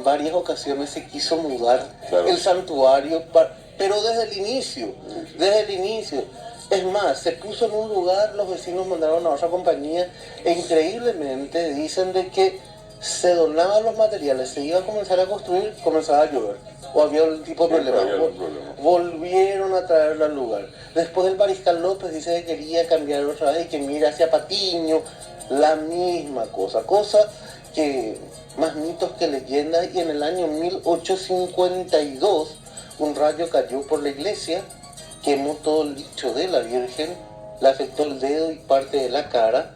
varias ocasiones se quiso mudar Claro. el santuario, pero desde el inicio, desde el inicio. Es más, se puso en un lugar, los vecinos mandaron a otra compañía e increíblemente dicen de que se donaban los materiales, se iba a comenzar a construir, comenzaba a llover. O había un tipo de Siempre problema. había algún problema. Volvieron a traerlo al lugar. Después el Mariscal López dice que quería cambiar otra vez y que mira hacia Patiño, la misma cosa. Cosa que más mitos que leyendas, y en el año 1852 un rayo cayó por la iglesia, quemó todo el licho de la Virgen, le afectó el dedo y parte de la cara,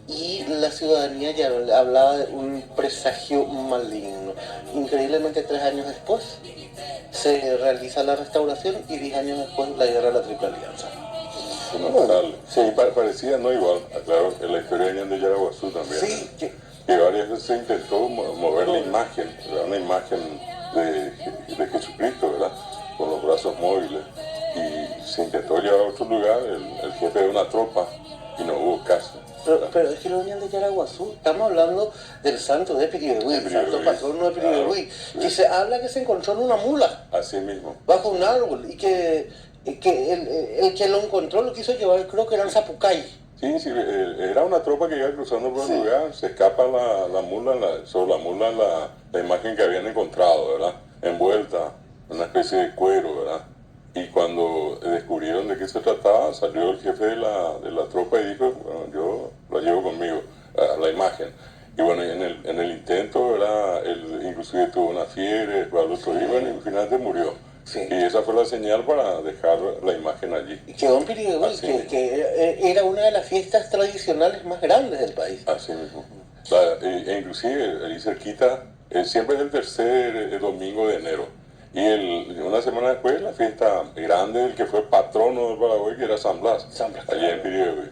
y la ciudadanía ya hablaba de un presagio maligno. Increíblemente 3 años después se realiza la restauración y 10 años después la guerra de la Triple Alianza. Fenomenal. Sí, parecía, no igual, claro, en la historia de Yaraguazú también. Sí, que varias veces se intentó mover la imagen, ¿verdad? Una imagen de Jesucristo, ¿verdad? Con los brazos móviles. Y se intentó llevar a otro lugar, el jefe de una tropa, y no hubo caso. pero es que lo venían de Yaraguazú, estamos hablando del santo de Pirigüí, el santo patrono de Pirigüí, Claro, que se habla que se encontró en una mula, Así mismo. bajo un árbol, y que el que lo encontró lo quiso llevar, creo que era en Zapucay. Sí, era una tropa que iba cruzando por el lugar, se escapa la mula, sobre la mula la imagen que habían encontrado, ¿verdad? Envuelta, una especie de cuero, ¿verdad? Y cuando descubrieron de qué se trataba, salió el jefe de la tropa y dijo, bueno, yo la llevo conmigo, la imagen. Y bueno, en el intento, ¿verdad? Él inclusive tuvo una fiebre, después al otro día, bueno, y finalmente murió. Sí. Y esa fue la señal para dejar la imagen allí. Y quedó en Pirigüí, que era una de las fiestas tradicionales más grandes del país. Así mismo. E inclusive ahí cerquita, siempre es el tercer domingo de enero. Y una semana después la fiesta grande del que fue patrono de Paraguay, que era San Blas, San Blas, allí en claro. Pirigüí.